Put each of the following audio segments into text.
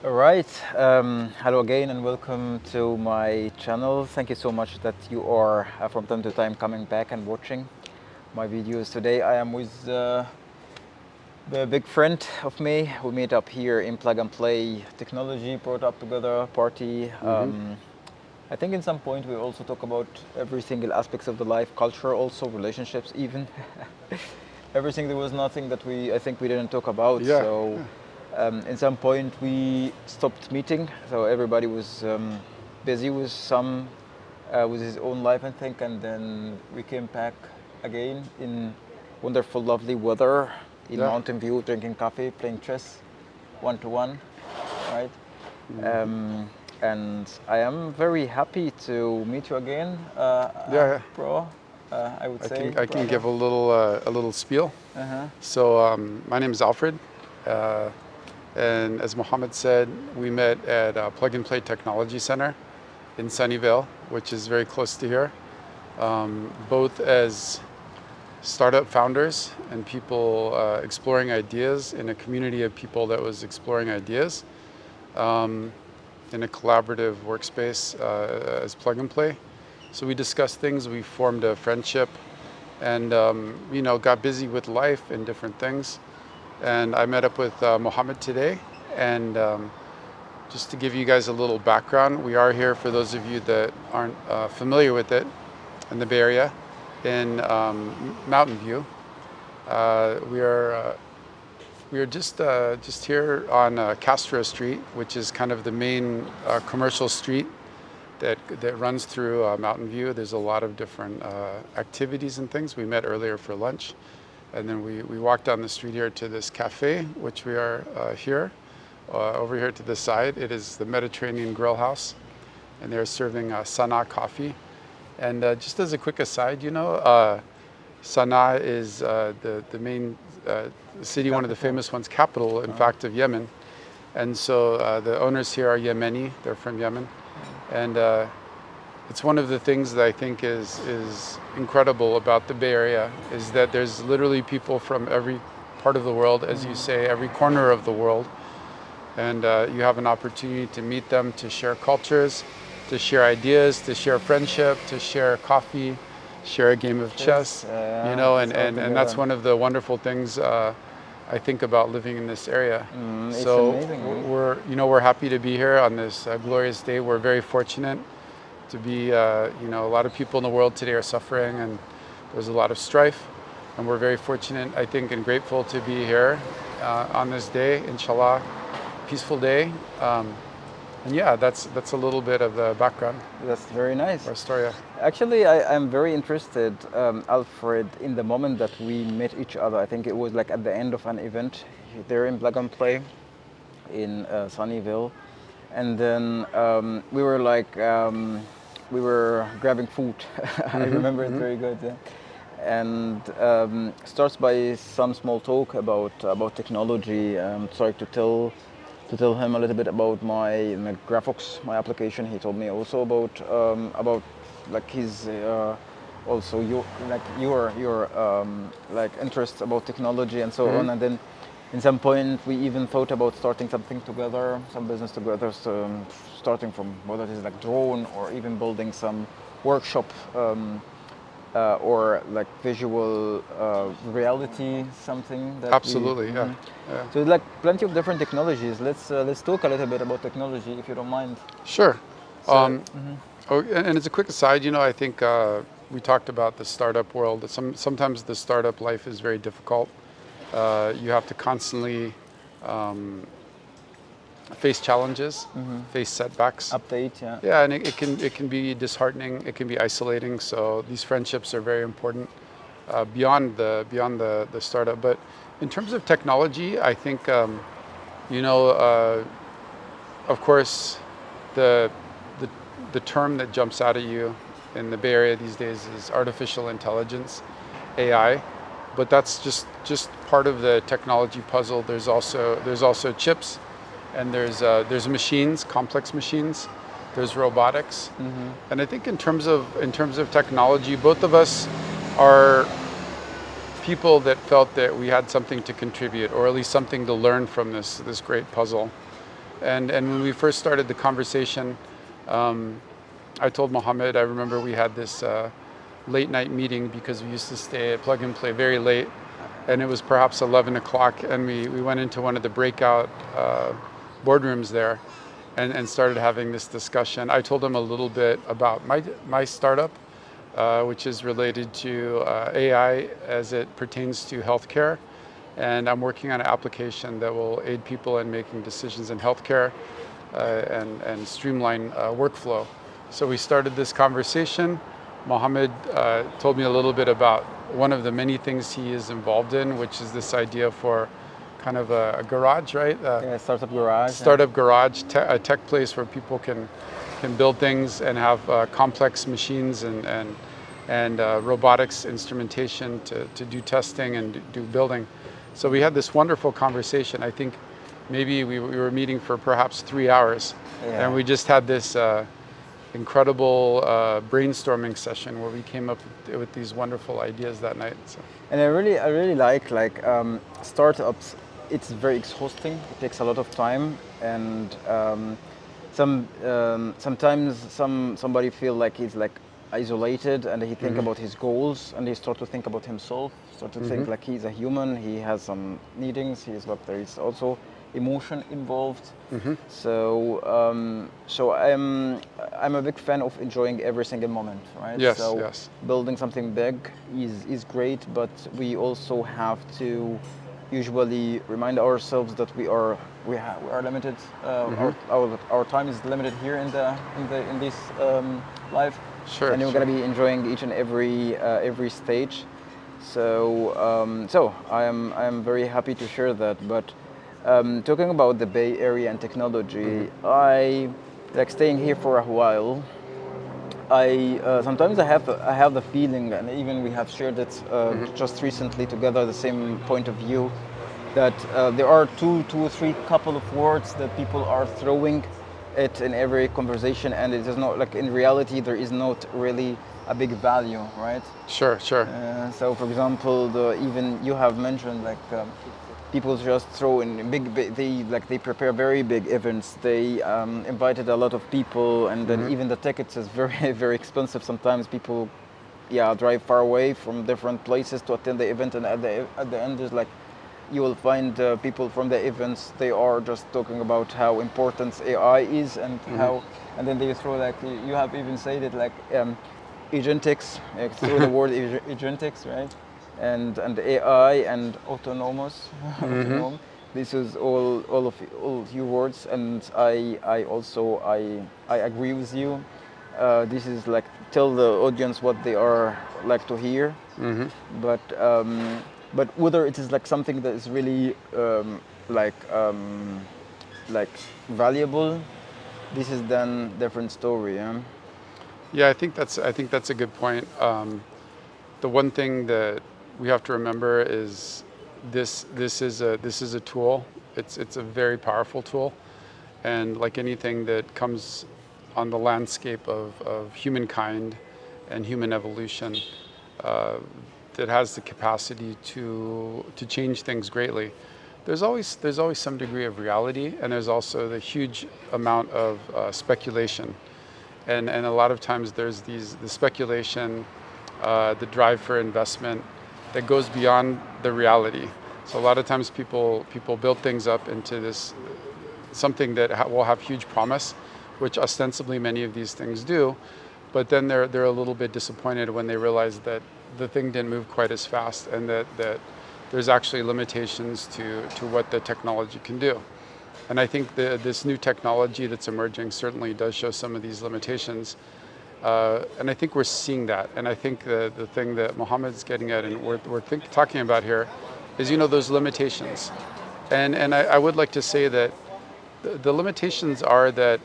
All right. Hello again and welcome to my channel. Thank you so much that you are from time to time coming back and watching my videos. Today I am with the big friend of me. We meet up here in Plug and Play Technology, brought up together party. I think in some point we also talk about every single aspects of the life, culture, also relationships, even everything. There was nothing that I think we didn't talk about. Yeah, So yeah. in some point we stopped meeting. So everybody was busy with his own life, I think, and then we came back again in wonderful, lovely weather in Yeah. Mountain View, drinking coffee, playing chess, 1-to-1, right? hmm Um, and I am very happy to meet you again, Yeah, yeah. bro. I would I say, can I can brother. give a little spiel. Uh-huh. So my name is Alfred, uh, and as Mohammed said, we met at Plug and Play Technology Center in Sunnyvale, which is very close to here. Both as startup founders and people exploring ideas in a community of people that was exploring ideas in a collaborative workspace as Plug and Play. So we discussed things. We formed a friendship, and got busy with life and different things. And I met up with Mohammed today, and just to give you guys a little background, we are here for those of you that aren't familiar with it in the Bay Area, in Mountain View. We are just here on Castro Street, which is kind of the main commercial street that runs through Mountain View. There's a lot of different activities and things. We met earlier for lunch, and then we walked down the street here to this cafe, which we are here. Over here to the side, it is the Mediterranean Grill House, and they're serving Sana'a coffee. And just as a quick aside, Sana'a is the main city, one of the Capital. famous ones, capital, in fact, of Yemen. And so the owners here are Yemeni. They're from Yemen. And it's one of the things that I think is incredible about the Bay Area is that there's literally people from every part of the world, as you say, every corner of the world. And you have an opportunity to meet them, to share cultures, to share ideas, to share friendship, to share coffee, share a game of chess, It's all and that's together. one of the wonderful things I think about living in this area. It's So amazing, man. we're happy to be here on this glorious day. We're very fortunate to be, a lot of people in the world today are suffering, and there's a lot of strife, and we're very fortunate, I think, and grateful to be here on this day, inshallah, peaceful day. And yeah, that's a little bit of the background, That's very nice. our story. Actually, I'm very interested, Alfred, in the moment that we met each other. I think it was like at the end of an event there in Plug and Play in Sunnyvale. And then we were grabbing food. I remember it very good. Yeah. And starts by some small talk about technology. Sorry to tell him a little bit about my graphics, my application. He told me also about like his also your like interests about technology and so on. And then in some point we even thought about starting something together, some business together. So, starting from whether it is like drone or even building some workshop. Or like visual reality, something that Absolutely, we. yeah. Mhm. Yeah. So like plenty of different technologies. Let's talk a little bit about technology, if you don't mind. Sure. So And as a quick aside, I think we talked about the startup world. Sometimes the startup life is very difficult. You have to constantly face challenges, face setbacks. update, yeah. Yeah, and it can be disheartening. It can be isolating. So these friendships are very important beyond the startup. But in terms of technology, I think you know. Of course, the, the the term that jumps out at you in the Bay Area these days is artificial intelligence, AI, but that's just part of the technology puzzle. There's also chips, and there's machines, complex machines. There's robotics, and I think in terms of technology, both of us are people that felt that we had something to contribute, or at least something to learn from this great puzzle. And when we first started the conversation, I told Mohammed, I remember we had this late night meeting because we used to stay at Plug and Play very late, and it was perhaps 11 o'clock, and we went into one of the breakout boardrooms there and started having this discussion. I told him a little bit about my startup, which is related to AI as it pertains to healthcare. And I'm working on an application that will aid people in making decisions in healthcare and streamline workflow. So we started this conversation. Mohammed told me a little bit about one of the many things he is involved in, which is this idea for kind of a garage, right? Yeah, startup garage. Startup garage, a tech place where people can build things and have complex machines and robotics instrumentation to do testing and do building. So we had this wonderful conversation. I think maybe we were meeting for perhaps 3 hours, and we just had this incredible brainstorming session where we came up with these wonderful ideas that night. So. And I really like startups. It's very exhausting. It takes a lot of time, and sometimes somebody feel like he's like isolated, and he think about his goals, and he start to think about himself, start to think like he's a human, he has some needings, there is also emotion involved. So I'm a big fan of enjoying every single moment, right? Yes, so yes. Building something big is great, but we also have to usually remind ourselves that we are limited. Our time is limited here in this life. Sure. And we're going to be enjoying each and every stage. So I am very happy to share that. But talking about the Bay Area and technology, I like staying here for a while. I sometimes I have the feeling, and even we have shared it just recently together, the same point of view, that there are two or three couple of words that people are throwing it in every conversation, and it is not like in reality there is not really a big value, right? Sure. So for example, even you have mentioned people just throw in they prepare very big events. They invited a lot of people, and then even the tickets is very very expensive. Sometimes people drive far away from different places to attend the event, and at the end is like you will find people from the events, they are just talking about how important AI is and how, and then they throw you have even said it agentics, through the word agentics, right? And AI and autonomous. Autonom. This is all your words, and I also agree with you. This is like tell the audience what they are like to hear, but whether it is like something that is really valuable, this is then different story. Yeah, I think that's a good point. The one thing that we have to remember is this is a tool. It's a very powerful tool, and like anything that comes on the landscape of humankind and human evolution, that has the capacity to change things greatly. There's always some degree of reality, and there's also the huge amount of speculation, and a lot of times there's the speculation, the drive for investment that goes beyond the reality. So a lot of times people build things up into this something that will have huge promise, which ostensibly many of these things do, but then they're a little bit disappointed when they realize that the thing didn't move quite as fast, and that there's actually limitations to what the technology can do. And I think this new technology that's emerging certainly does show some of these limitations. And I think we're seeing that. And I think the thing that Mohammed's getting at and we're talking about here is, those limitations. And I would like to say that the limitations are that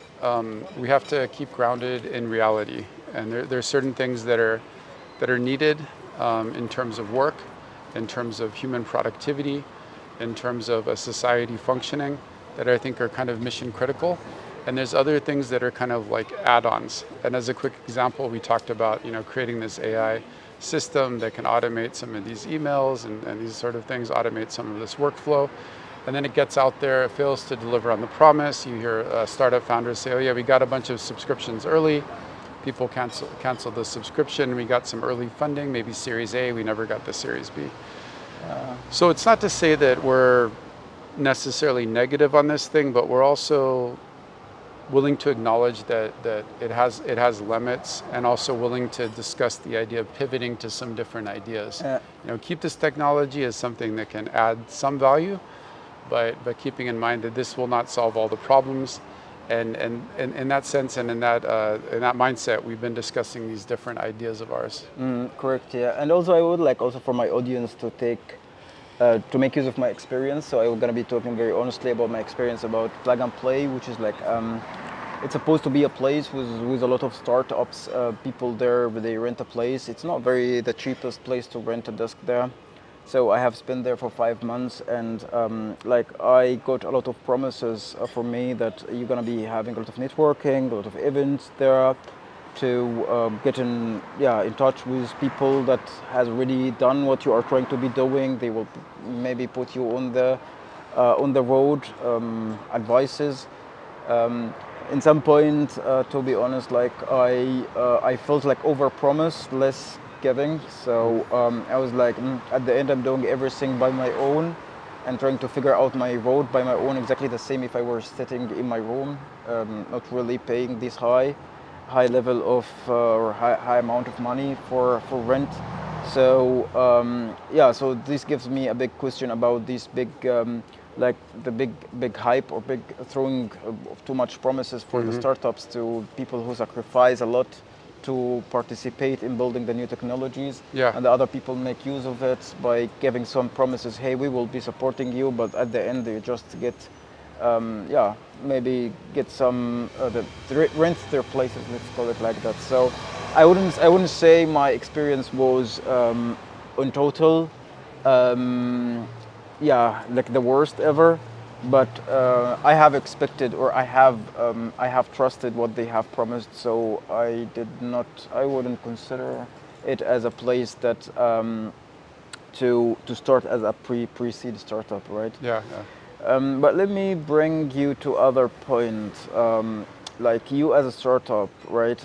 we have to keep grounded in reality. And there are certain things that are needed in terms of work, in terms of human productivity, in terms of a society functioning, that I think are kind of mission critical. And there's other things that are kind of like add-ons. And as a quick example, we talked about creating this AI system that can automate some of these emails and these sort of things, automate some of this workflow. and then it gets out there, it fails to deliver on the promise. You hear startup founders say, oh yeah, we got a bunch of subscriptions early. People cancel the subscription. We got some early funding, maybe Series A. We never got the Series B. So it's not to say that we're necessarily negative on this thing, but we're also willing to acknowledge that it has limits, and also willing to discuss the idea of pivoting to some different ideas. Keep this technology as something that can add some value, but keeping in mind that this will not solve all the problems. And in that sense, and in that mindset, we've been discussing these different ideas of ours. Correct, yeah. And also I would like also for my audience to to make use of my experience. So I'm gonna be talking very honestly about my experience about Plug and Play, which is like, it's supposed to be a place with a lot of startups, people there, they rent a place. It's not the cheapest place to rent a desk there. So I have spent there for 5 months, and I got a lot of promises for me that you're gonna be having a lot of networking, a lot of events there, to get in touch with people that has really done what you are trying to be doing. They will maybe put you on the road, advices. In some point, to be honest, I felt like overpromise, less giving. So I was like, at the end, I'm doing everything by my own and trying to figure out my road by my own, exactly the same if I were sitting in my room, not really paying this high level of or high amount of money for rent. So so this gives me a big question about this big the big hype or big throwing of too much promises for the startups to people who sacrifice a lot to participate in building the new technologies. And the other people make use of it by giving some promises, hey, we will be supporting you, but at the end they just get maybe get some rent their places, let's call it like that. So I wouldn't say my experience was in total like the worst ever, but I have expected, or I have trusted what they have promised. So I wouldn't consider it as a place that to start as a pre-seed startup, right? But let me bring you to other point. Like you as a startup, right?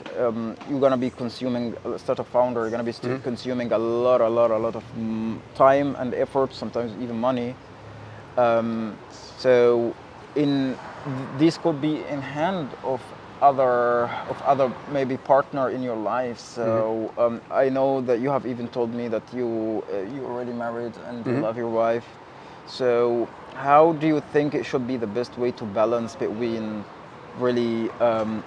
You're gonna be consuming, a startup founder, you're gonna be consuming a lot of time and effort, sometimes even money. So this could be in hand of other maybe partner in your life. So I know that you have even told me that you already married and you love your wife. So how do you think it should be the best way to balance between really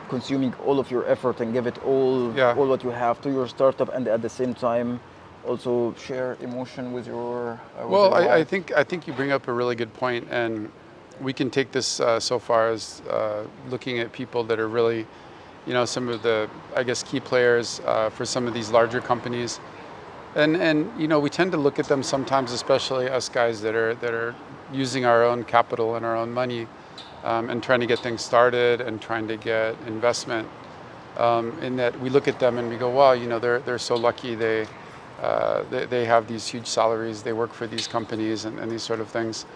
consuming all of your effort and give it all what you have to your startup, and at the same time also share emotion with your well, I think you bring up a really good point, and we can take this so far as looking at people that are really, some of the, I guess, key players for some of these larger companies. And we tend to look at them sometimes, especially us guys that are using our own capital and our own money, and trying to get things started and trying to get investment. In that we look at them and we go, wow, they're so lucky. They have these huge salaries. They work for these companies and these sort of things,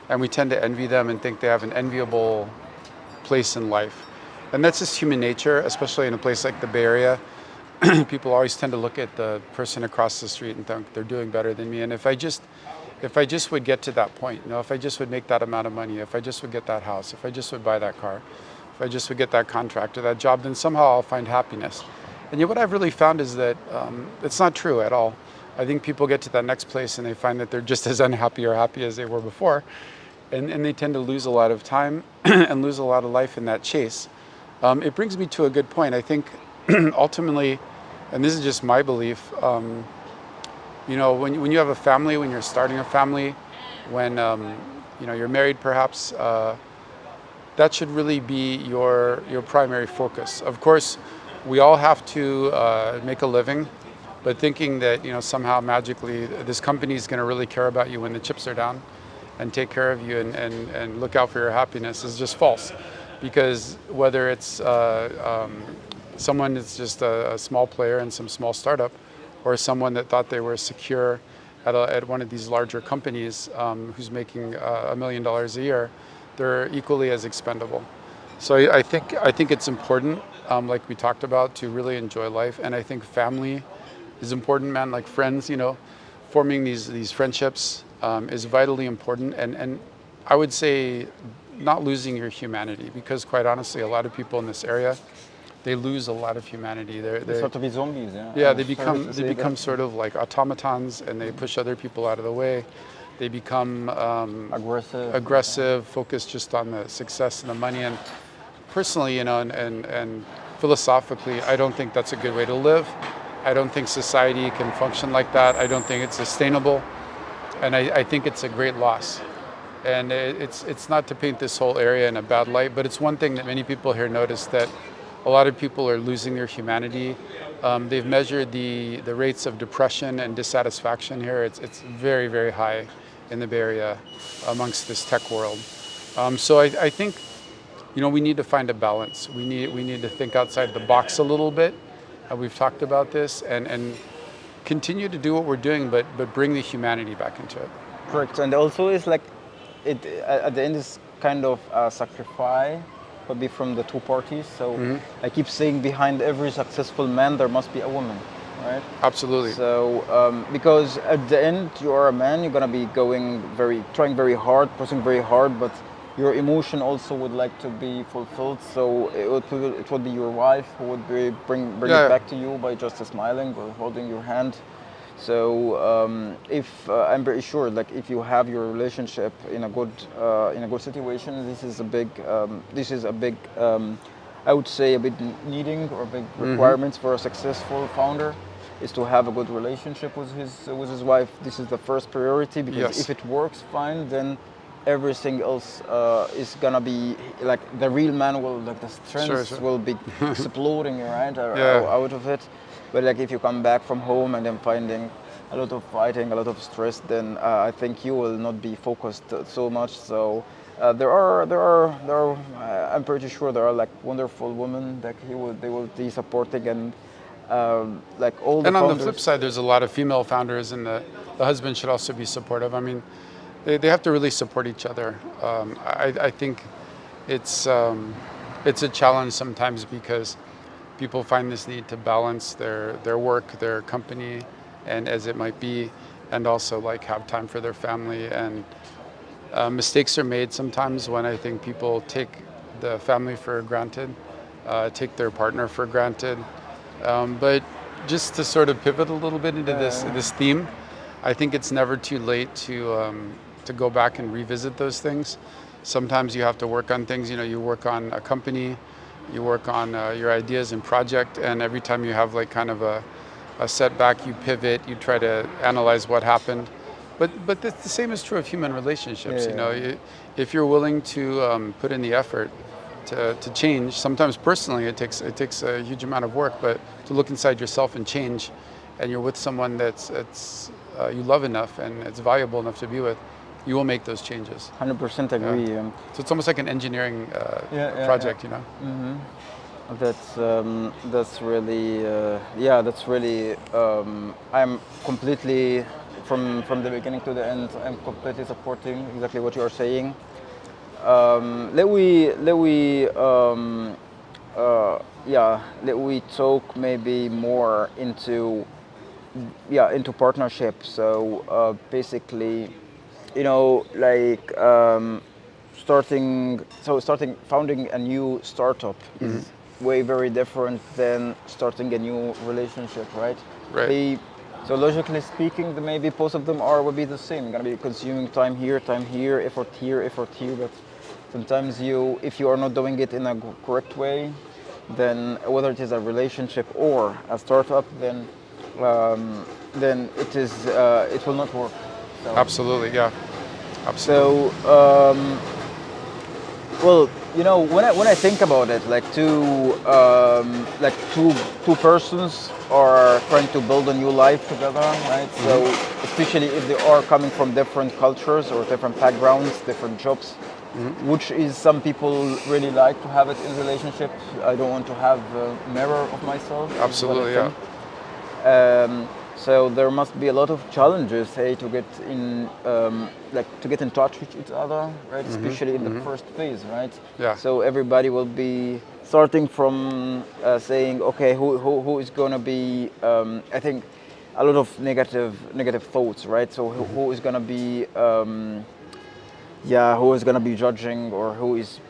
and we tend to envy them and think they have an enviable place in life. And that's just human nature, especially in a place like the Bay Area. People always tend to look at the person across the street and think they're doing better than me. And if I just would get to that point, if I just would make that amount of money, if I just would get that house, if I just would buy that car, if I just would get that contract or that job, then somehow I'll find happiness. And yet what I've really found is that it's not true at all. I think people get to that next place and they find that they're just as unhappy or happy as they were before. And they tend to lose a lot of time and lose a lot of life in that chase. It brings me to a good point. I think ultimately, and this is just my belief, when you have a family, when you're starting a family, when you're married perhaps, that should really be your primary focus. Of course, we all have to make a living, but thinking that somehow magically this company is going to really care about you when the chips are down and take care of you and look out for your happiness is just false. Because whether it's someone that's just a small player in some small startup, or someone that thought they were secure at one of these larger companies who's making $1 million a year, they're equally as expendable. So I think it's important, like we talked about, to really enjoy life, and I think family is important, man. Like friends, forming these friendships is vitally important, and I would say not losing your humanity, because quite honestly, a lot of people in this area, they lose a lot of humanity. They start to be zombies, yeah. Yeah, I'm sorry to say become that. sort of like automatons, and they push other people out of the way. They become Aggressive. aggressive, focused just on the success and the money. And personally, and philosophically, I don't think that's a good way to live. I don't think society can function like that. I don't think it's sustainable, and I think it's a great loss. And it's not to paint this whole area in a bad light, but it's one thing that many people here notice, that a lot of people are losing their humanity. They've measured the rates of depression and dissatisfaction here. It's very, very high in the Bay Area amongst this tech world. So I think we need to find a balance. We need to think outside the box a little bit. We've talked about this, and continue to do what we're doing, but bring the humanity back into it. Correct. And also it's like it at the end is kind of a sacrifice, but be from the two parties. So I keep saying behind every successful man there must be a woman, right? Absolutely. So because at the end you are a man, you're gonna be trying very hard, pushing very hard, but your emotion also would like to be fulfilled. So it would be your wife who would bring Yeah. it back to you by just smiling or holding your hand. So if I'm very sure, like if you have your relationship in a good situation, this is a big I would say a big needing or big requirements for a successful founder, is to have a good relationship with his wife. This is the first priority, because Yes. if it works fine, then everything else is gonna be like the real man will, like the strength Sure. will be exploding, right, Yeah. out of it. But like if you come back from home and then finding a lot of fighting, a lot of stress, then I think you will not be focused so much. So there are I'm pretty sure there are like wonderful women that they will be supporting, and like all the And on the founders. flip side, there's a lot of female founders, and the husband should also be supportive. I mean, they have to really support each other. I think it's a challenge sometimes, because people find this need to balance their work, their company, and as it might be, and also like have time for their family. And mistakes are made sometimes when I think people take the family for granted, take their partner for granted. But just to sort of pivot a little bit into this theme, I think it's never too late to go back and revisit those things. Sometimes you have to work on things. You work on a company, you work on your ideas and project, and every time you have like kind of a setback, you pivot, you try to analyze what happened. But the same is true of human relationships. Yeah. If you're willing to put in the effort to change, sometimes personally it takes a huge amount of work, but to look inside yourself and change, and you're with someone that's you love enough and it's valuable enough to be with, you will make those changes. 100% agree. So it's almost like an engineering project. That's really that's really I'm completely from the beginning to the end. I'm completely supporting exactly what you are saying. Let we talk maybe more into partnership. So basically, like founding a new startup is way very different than starting a new relationship, right? Right. So logically speaking, maybe both of them will be the same. You're gonna be consuming time here, effort here, but sometimes if you are not doing it in a correct way, then whether it is a relationship or a startup, then it will not work. So, Absolutely, yeah. Absolutely. so well, when I think about it, like two persons are trying to build a new life together, right? So especially if they are coming from different cultures or different backgrounds, different jobs, which is some people really like to have it in relationship. I don't want to have a mirror of myself. is what I Absolutely, yeah. think. So there must be a lot of challenges, hey, to get in, like to get in touch with each other, right? Especially in the first phase, right? Yeah. So everybody will be starting from saying, okay, who is going to be? I think a lot of negative thoughts, right? So who is going to be? Yeah, who is gonna be judging, or who is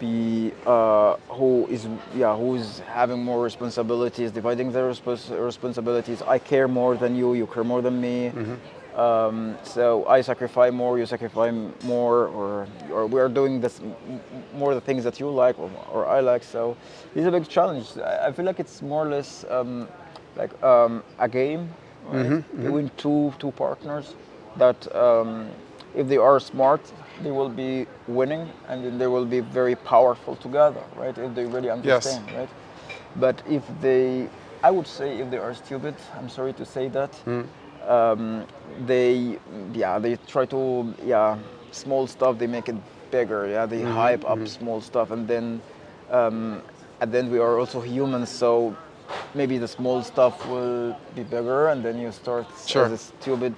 having more responsibilities, dividing their responsibilities. I care more than you care more than me. So I sacrifice more, you sacrifice more, or we are doing this more the things that you like, or I like. So it's a big challenge. I feel like it's more or less a game, right? Between two partners that if they are smart, they will be winning, and then they will be very powerful together, right? If they really Yes. understand, right? But if they, I would say, if they are stupid, I'm sorry to say that, um, they, they try to, small stuff, they make it bigger, they hype up small stuff, um, and then we are also humans, so maybe the small stuff will be bigger, and then you start as Sure. a stupid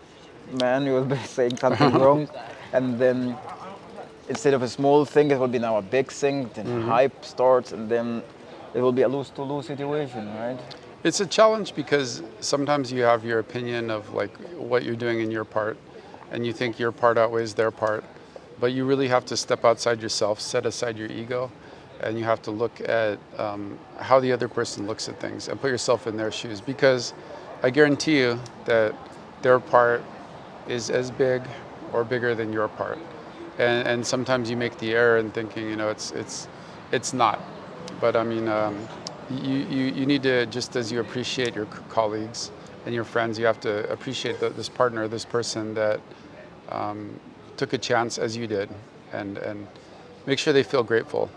man, you will be saying something wrong, and then instead of a small thing, it will be now a big thing. Then hype starts, and then it will be a lose-to-lose situation, right? It's a challenge because sometimes you have your opinion of like what you're doing in your part, and you think your part outweighs their part, but you really have to step outside yourself, set aside your ego, and you have to look at how the other person looks at things and put yourself in their shoes. Because I guarantee you that their part is as big or bigger than your part, and sometimes you make the error in thinking, it's not. But I mean, you need to, just as you appreciate your colleagues and your friends, you have to appreciate this partner, this person that took a chance as you did, and make sure they feel grateful.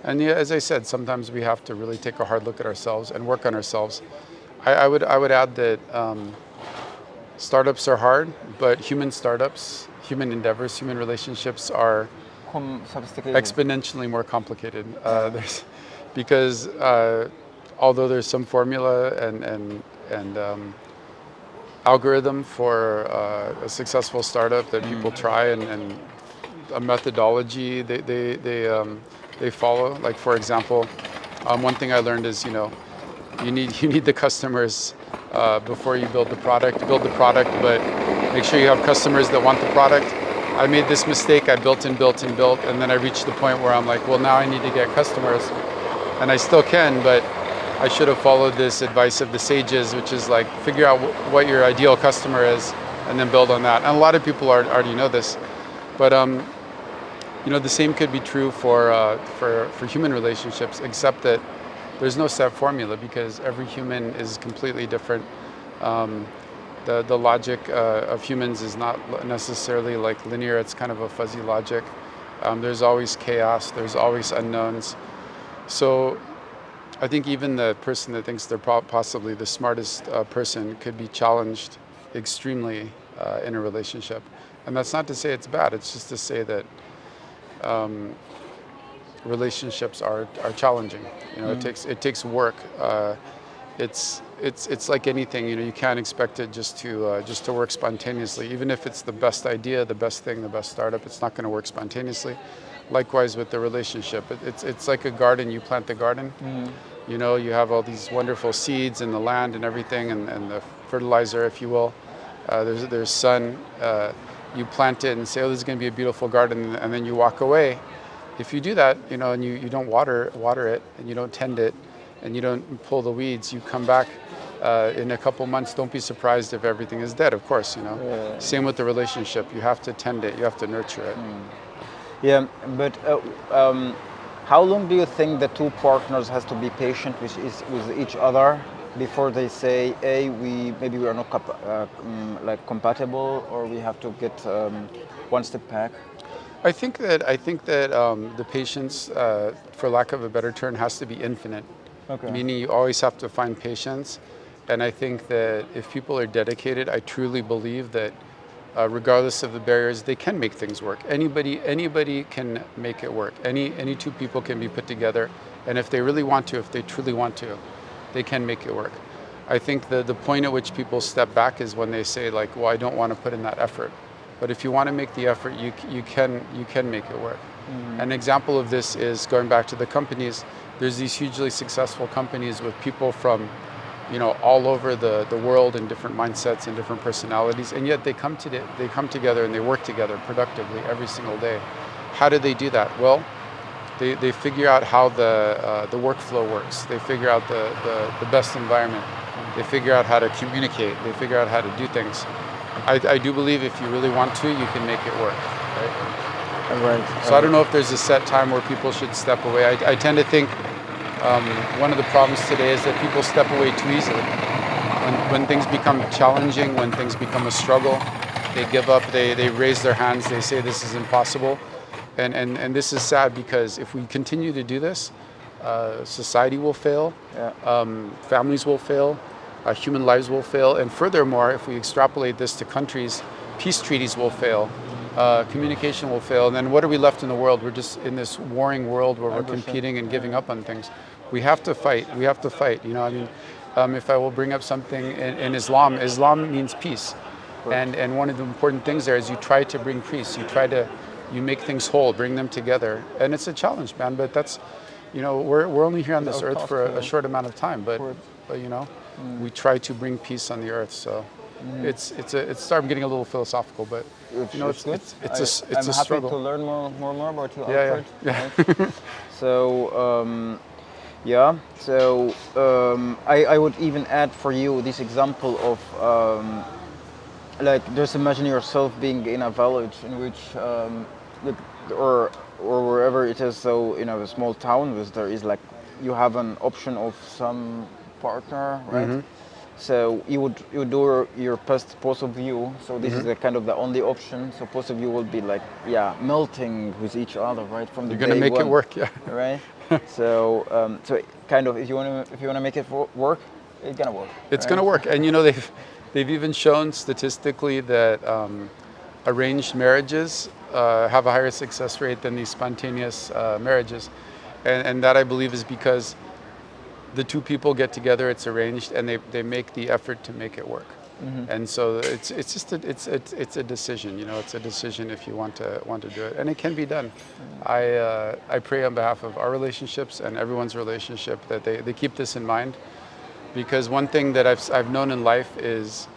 And yeah, as I said, sometimes we have to really take a hard look at ourselves and work on ourselves. I would add that startups are hard, but human startups, human endeavors, human relationships are Sophisticated. exponentially more complicated. Because although there's some formula and algorithm for a successful startup that people try, and a methodology they follow. Like for example, one thing I learned is you need the customers before you build the product. Build the product, but make sure you have customers that want the product. I made this mistake. I built and built and built, and then I reached the point where I'm like, well, now I need to get customers, and I still can, but I should have followed this advice of the sages, which is like figure out what your ideal customer is, and then build on that. And a lot of people already know this, but the same could be true for human relationships, except that there's no set formula because every human is completely different. The logic of humans is not necessarily like linear. It's kind of a fuzzy logic. There's always chaos. There's always unknowns. So I think even the person that thinks they're possibly the smartest person could be challenged extremely in a relationship. And that's not to say it's bad. It's just to say that relationships are challenging. It takes work. It's like anything. You can't expect it just to work spontaneously. Even if it's the best idea, the best thing, the best startup, it's not going to work spontaneously. Likewise with the relationship, it's like a garden. You plant the garden. You have all these wonderful seeds and the land and everything, and the fertilizer, if you will. There's sun. You plant it and say, oh, this is going to be a beautiful garden, and then you walk away. If you do that, and you don't water it, and you don't tend it, and you don't pull the weeds, you come back in a couple months. Don't be surprised if everything is dead. Of course, Yeah. Same with the relationship. You have to tend it. You have to nurture it. Yeah, but how long do you think the two partners has to be patient with each other before they say, hey, maybe we are not like compatible, or we have to get one step back? I think that the patience, for lack of a better term, has to be infinite. Okay. Meaning you always have to find patience. And I think that if people are dedicated, I truly believe that regardless of the barriers, they can make things work. Anybody can make it work. Any two people can be put together, and if they really want to, if they truly want to, they can make it work. I think the point at which people step back is when they say like, well, I don't want to put in that effort. But if you want to make the effort, you can make it work. An example of this is going back to the companies. There's these hugely successful companies with people from, all over the world and different mindsets and different personalities, and yet they come together and they work together productively every single day. How do they do that? Well, they figure out how the workflow works. They figure out the best environment. They figure out how to communicate. They figure out how to do things. I do believe if you really want to, you can make it work. Right? Right. So I don't know if there's a set time where people should step away. I tend to think one of the problems today is that people step away too easily. When things become challenging, when things become a struggle, they give up, they raise their hands, they say this is impossible. And this is sad because if we continue to do this, society will fail, families will fail, human lives will fail, and furthermore, if we extrapolate this to countries, peace treaties will fail, communication will fail, and then what are we left in the world? We're just in this warring world where we're competing and giving up on things. We have to fight. We have to fight. If I will bring up something in Islam, Islam means peace, and one of the important things there is you try to bring peace. You make things whole, bring them together, and it's a challenge, man. But that's, we're only here on this earth for a short amount of time, but we try to bring peace on the earth. So it's starting getting a little philosophical, but it's a I'm happy struggle. to learn more about you, Yeah. Alfred. Right? So I would even add for you this example of like just imagine yourself being in a village in which or wherever it is, so a small town where there is like you have an option of some partner, right? So you would do your best post of view. So this is the kind of the only option. So post of view will be like melting with each other, right? From the You're gonna make it work, yeah. Right. So kind of if you wanna make it work, it's gonna work. It's right? gonna work, and they've even shown statistically that arranged marriages have a higher success rate than these spontaneous marriages, and that I believe is because the two people get together, it's arranged, and they make the effort to make it work. And so it's a decision. It's a decision if you want to do it, and it can be done. I pray on behalf of our relationships and everyone's relationship that they keep this in mind, because one thing that I've known in life is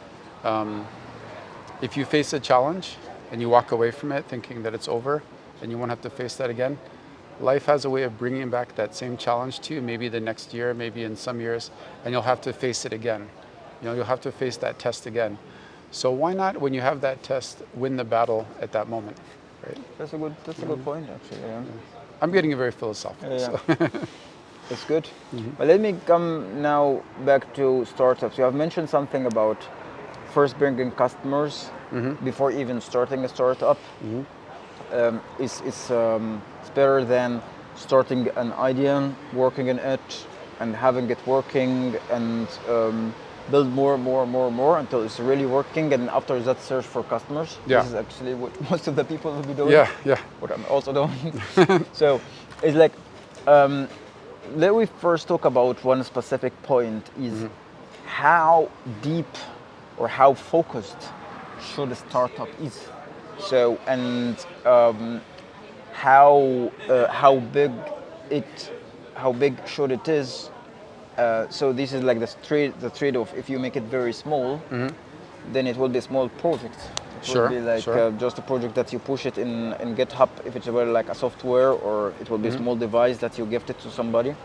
if you face a challenge and you walk away from it thinking that it's over and you won't have to face that again, life has a way of bringing back that same challenge to you, maybe the next year, maybe in some years, and you'll have to face it again. You'll have to face that test again. So why not, when you have that test, win the battle at that moment, right? That's a good point, actually. Yeah. I'm getting very philosophical. Yeah. So. That's good. But let me come now back to startups. You have mentioned something about first bringing customers before even starting a startup. It's better than starting an idea, working on it, and having it working, and build more until it's really working, and after that search for customers. Yeah. This is actually what most of the people will be doing. Yeah. What I'm also doing. So it's like, let me first talk about one specific point is how deep or how focused should a startup is. So, and how big should it is. So this is like the trade-off. If you make it very small, then it will be a small project. It will be like just a project that you push it in GitHub if it's like a software, or it will be a small device that you gift it to somebody.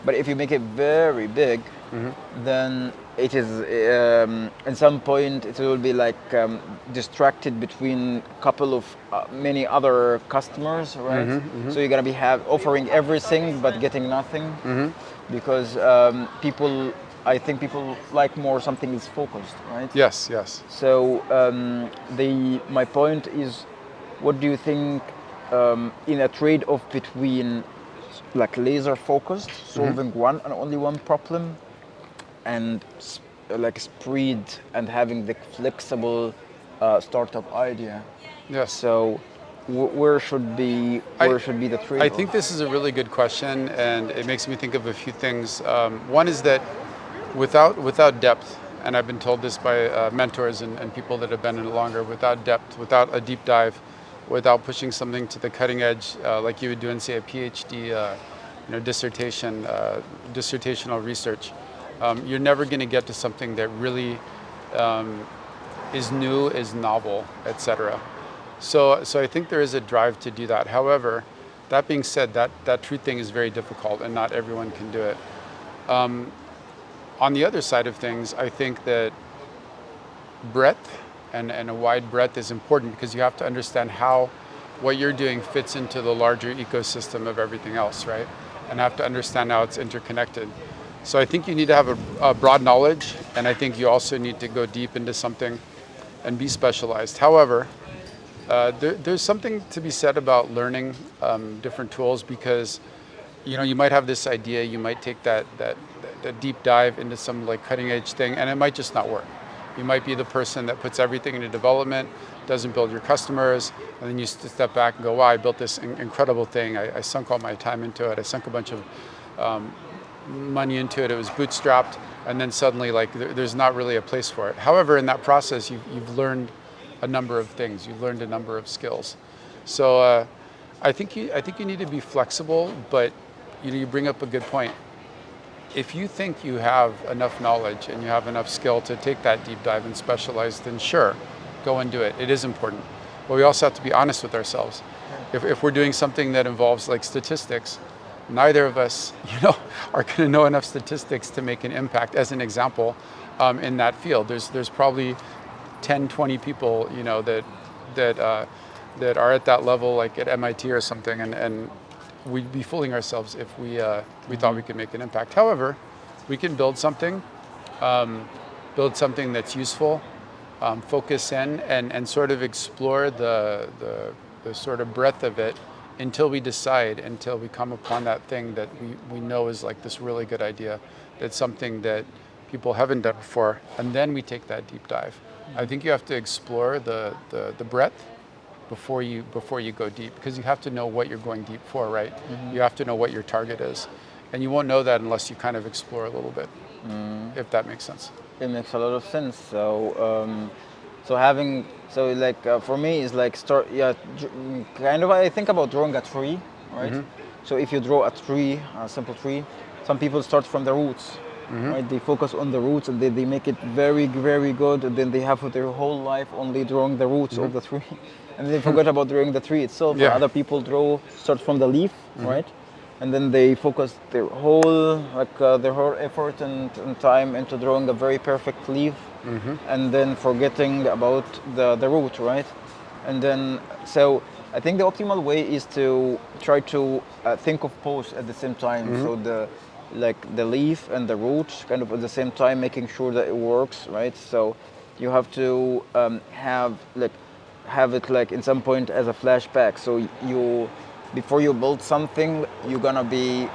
But if you make it very big, then it is at some point it will be like distracted between a couple of many other customers, right? So you're gonna be offering everything but getting nothing, because I think people like more something is focused, right? Yes. So my point is, what do you think in a trade-off between like laser focused, solving one and only one problem, and like speed and having the flexible startup idea? Yes. So where should be the trade-off? I think this is a really good question, and it makes me think of a few things. One is that without depth, and I've been told this by mentors and people that have been in it longer, without depth, without a deep dive, without pushing something to the cutting edge, like you would do in, say, a PhD, dissertational research, you're never going to get to something that really is new, is novel, etc. So I think there is a drive to do that. However, that being said, that truth thing is very difficult, and not everyone can do it. On the other side of things, I think that breadth and a wide breadth is important, because you have to understand how what you're doing fits into the larger ecosystem of everything else, right? And have to understand how it's interconnected. So I think you need to have a broad knowledge, and I think you also need to go deep into something and be specialized. However, there's something to be said about learning different tools, because you might have this idea, you might take that deep dive into some like cutting edge thing, and it might just not work. You might be the person that puts everything into development, doesn't build your customers, and then you step back and go, wow, I built this incredible thing. I sunk all my time into it. I sunk a bunch of money into it. It was bootstrapped, and then suddenly like there's not really a place for it. However, in that process, you've learned a number of things. You've learned a number of skills. So I think you need to be flexible, but you bring up a good point. If you think you have enough knowledge and you have enough skill to take that deep dive and specialize, then sure, go and do it. It is important. But we also have to be honest with ourselves. If we're doing something that involves like statistics, neither of us, are going to know enough statistics to make an impact. As an example, in that field, there's probably 10, 20 people, that are at that level, like at MIT or something, and we'd be fooling ourselves if we thought we could make an impact. However, we can build something that's useful, focus in, and sort of explore the sort of breadth of it until we come upon that thing that we know is like this really good idea. That's something that people haven't done before, and then we take that deep dive. I think you have to explore the breadth before you go deep, because you have to know what you're going deep for, right? You have to know what your target is, and you won't know that unless you kind of explore a little bit, if that makes sense. It makes a lot of sense. So for me, it's like kind of. I think about drawing a tree, right? So if you draw a tree, a simple tree, some people start from the roots, right? They focus on the roots, and they make it very, very good, and then they have their whole life only drawing the roots of the tree, and they forget about drawing the tree itself. Yeah. Other people start from the leaf, right? And then they focus their whole effort and time into drawing a very perfect leaf, and then forgetting about the root, right? And then so I think the optimal way is to try to think of both at the same time. So the leaf and the root kind of at the same time, making sure that it works, right? So you have to have it like in some point as a flashback. So before you build something, you're gonna be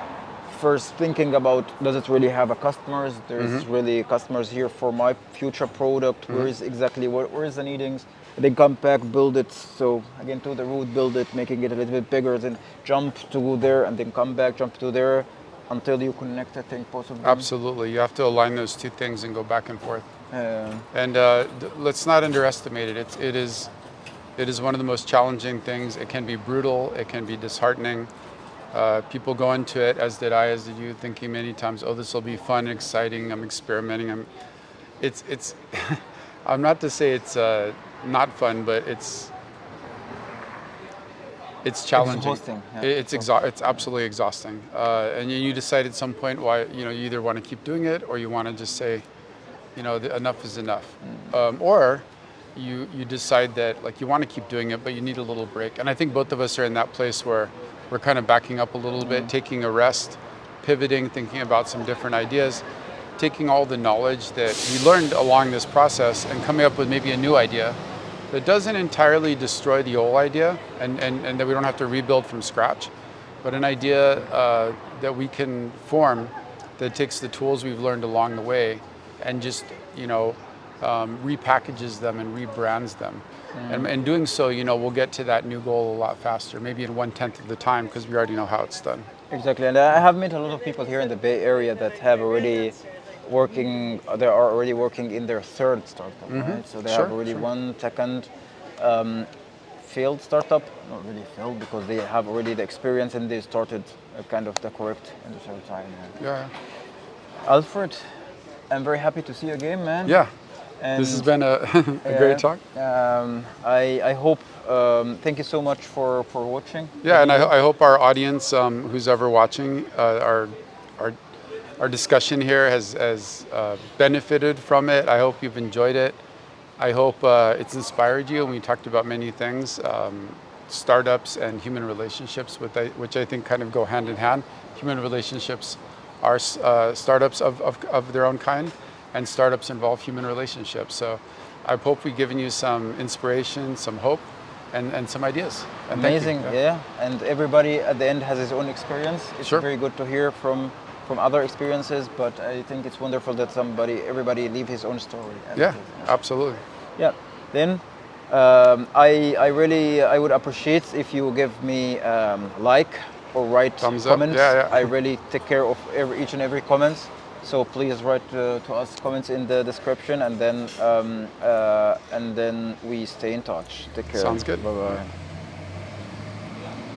first thinking about, does it really have a customers? There's really customers here for my future product. Where is the needings? Then come back, build it. So again, to the root, build it, making it a little bit bigger. Then jump to there, and then come back, jump to there, until you connect, I think, both of them. Absolutely, you have to align those two things and go back and forth. And let's not underestimate it. It is one of the most challenging things. It can be brutal. It can be disheartening. People go into it, as did you, thinking many times, "Oh, this will be fun, exciting. I'm experimenting." It's. I'm not to say it's not fun, but it's challenging. Exhausting. Yeah. It's absolutely exhausting. And you decide at some point why you either want to keep doing it, or you want to just say, enough is enough, or you decide that like you want to keep doing it, but you need a little break. And I think both of us are in that place where we're kind of backing up a little bit, taking a rest, pivoting, thinking about some different ideas, taking all the knowledge that we learned along this process and coming up with maybe a new idea that doesn't entirely destroy the old idea, and that we don't have to rebuild from scratch, but an idea that we can form that takes the tools we've learned along the way and just repackages them and rebrands them. And in doing so, we'll get to that new goal a lot faster, maybe in 1/10 of the time, because we already know how it's done. Exactly, and I have met a lot of people here in the Bay Area that have already they are already working in their third startup, right? So they have already one second failed startup, not really failed because they have already the experience and they started kind of the correct in the third time. Yeah. Alfred, I'm very happy to see you again, man. Yeah. And This has been a great talk. I hope, thank you so much for watching. Yeah, and I hope our audience, who's ever watching, our discussion here has benefited from it. I hope you've enjoyed it. I hope it's inspired you. And we talked about many things, startups and human relationships, which I think kind of go hand in hand. Human relationships are startups of their own kind, and startups involve human relationships. So I hope we've given you some inspiration, some hope, and some ideas. And amazing, yeah. And everybody at the end has his own experience. It's very good to hear from other experiences, but I think it's wonderful that everybody leave his own story. Yeah, absolutely. Yeah. Then I would appreciate if you give me like or write thumbs comments. Up. I really take care of each and every comment. So please write to us comments in the description, and then we stay in touch. Take care. Sounds good. Bye bye.